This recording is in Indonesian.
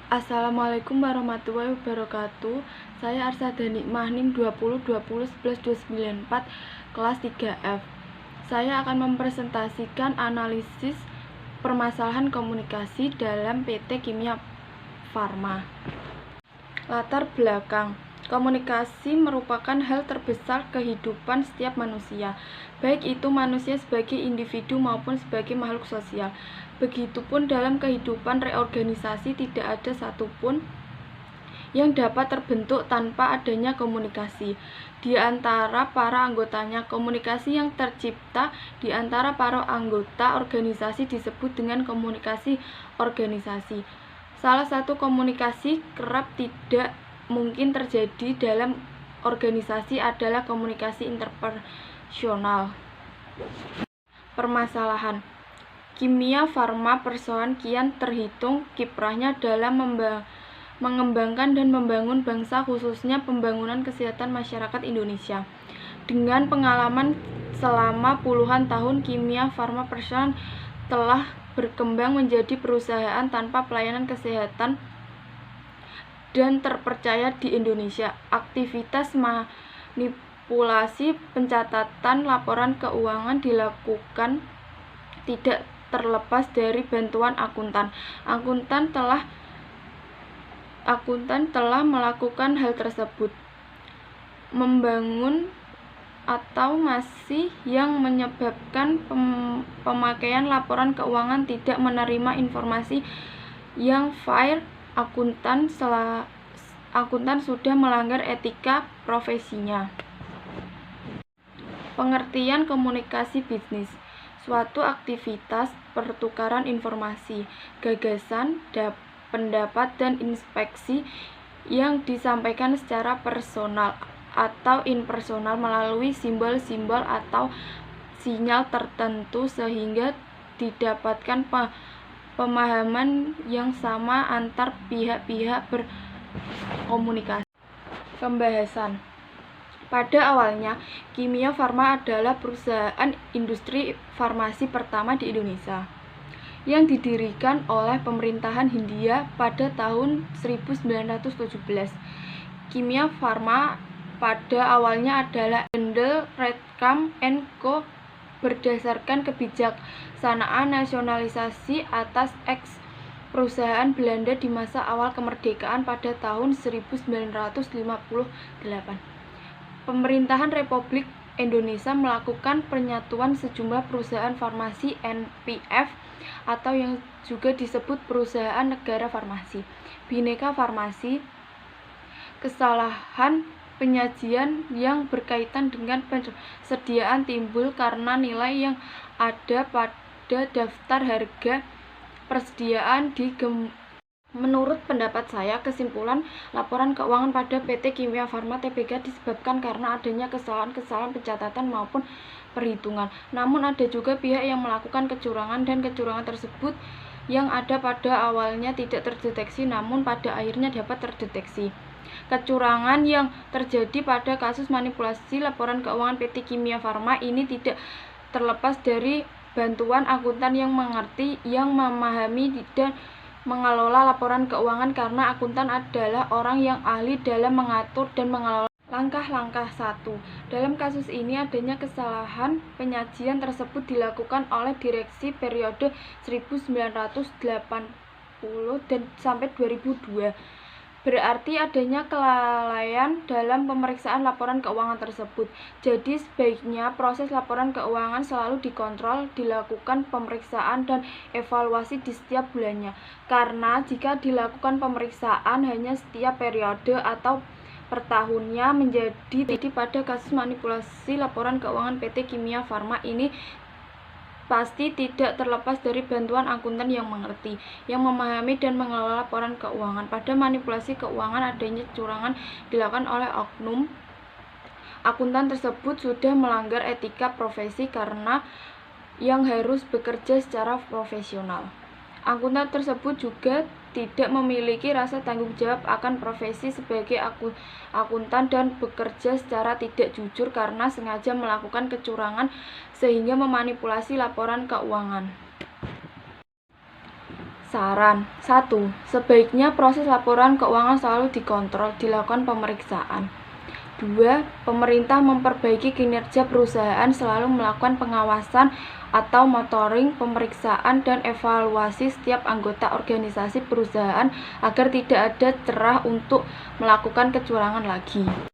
Assalamualaikum warahmatullahi wabarakatuh. Saya Arsadani Mahning 2020-11-294 kelas 3F. Saya akan mempresentasikan analisis permasalahan komunikasi dalam PT Kimia Farma. Latar belakang. Komunikasi merupakan hal terbesar kehidupan setiap manusia, baik itu manusia sebagai individu maupun sebagai makhluk sosial. Begitupun dalam kehidupan reorganisasi, tidak ada satupun yang dapat terbentuk tanpa adanya komunikasi di antara para anggotanya. Komunikasi yang tercipta di antara para anggota organisasi disebut dengan komunikasi organisasi. Salah satu komunikasi kerap tidak mungkin terjadi dalam organisasi adalah komunikasi interpersonal. Permasalahan Kimia Farma persoalan kian terhitung kiprahnya dalam mengembangkan dan membangun bangsa, khususnya pembangunan kesehatan masyarakat Indonesia. Dengan pengalaman selama puluhan tahun, Kimia Farma persoalan telah berkembang menjadi perusahaan tanpa pelayanan kesehatan dan terpercaya di Indonesia. Aktivitas manipulasi pencatatan laporan keuangan dilakukan tidak terlepas dari bantuan akuntan. Akuntan telah melakukan hal tersebut. Membangun atau masih yang menyebabkan pemakaian laporan keuangan tidak menerima informasi yang fair. Akuntan sudah melanggar etika profesinya. Pengertian komunikasi bisnis: suatu aktivitas pertukaran informasi, gagasan, pendapat, dan inspeksi yang disampaikan secara personal atau impersonal melalui simbol-simbol atau sinyal tertentu sehingga didapatkan pemahaman yang sama antar pihak-pihak berkomunikasi. Pembahasan. Pada awalnya, Kimia Farma adalah perusahaan industri farmasi pertama di Indonesia yang didirikan oleh pemerintahan Hindia pada tahun 1917. Kimia Farma pada awalnya adalah Wendel Redcam & Co. berdasarkan kebijaksanaan nasionalisasi atas eks perusahaan Belanda di masa awal kemerdekaan pada tahun 1958. Pemerintahan Republik Indonesia melakukan penyatuan sejumlah perusahaan farmasi NPF atau yang juga disebut perusahaan negara farmasi, Bhinneka Farmasi. Kesalahan penyajian yang berkaitan dengan persediaan timbul karena nilai yang ada pada daftar harga persediaan Menurut pendapat saya, kesimpulan laporan keuangan pada PT Kimia Farma Tbk disebabkan karena adanya kesalahan-kesalahan pencatatan maupun perhitungan. Namun ada juga pihak yang melakukan kecurangan dan kecurangan tersebut yang ada pada awalnya tidak terdeteksi namun pada akhirnya dapat terdeteksi. Kecurangan yang terjadi pada kasus manipulasi laporan keuangan PT Kimia Farma ini tidak terlepas dari bantuan akuntan yang mengerti, yang memahami dan mengelola laporan keuangan karena akuntan adalah orang yang ahli dalam mengatur dan mengelola. Langkah-langkah 1. Dalam kasus ini adanya kesalahan penyajian tersebut dilakukan oleh direksi periode 1980 dan sampai 2002. Berarti adanya kelalaian dalam pemeriksaan laporan keuangan tersebut. Jadi sebaiknya proses laporan keuangan selalu dikontrol, dilakukan pemeriksaan dan evaluasi di setiap bulannya. Karena jika dilakukan pemeriksaan hanya setiap periode atau per tahunnya menjadi pada kasus manipulasi laporan keuangan PT Kimia Farma ini pasti tidak terlepas dari bantuan akuntan yang mengerti, yang memahami dan mengelola laporan keuangan. Pada manipulasi keuangan adanya kecurangan dilakukan oleh oknum akuntan tersebut sudah melanggar etika profesi karena yang harus bekerja secara profesional. Akuntan tersebut juga tidak memiliki rasa tanggung jawab akan profesi sebagai akuntan dan bekerja secara tidak jujur karena sengaja melakukan kecurangan sehingga memanipulasi laporan keuangan. Saran 1. Sebaiknya proses laporan keuangan selalu dikontrol, dilakukan pemeriksaan. 2. Pemerintah memperbaiki kinerja perusahaan, selalu melakukan pengawasan atau monitoring, pemeriksaan, dan evaluasi setiap anggota organisasi perusahaan agar tidak ada celah untuk melakukan kecurangan lagi.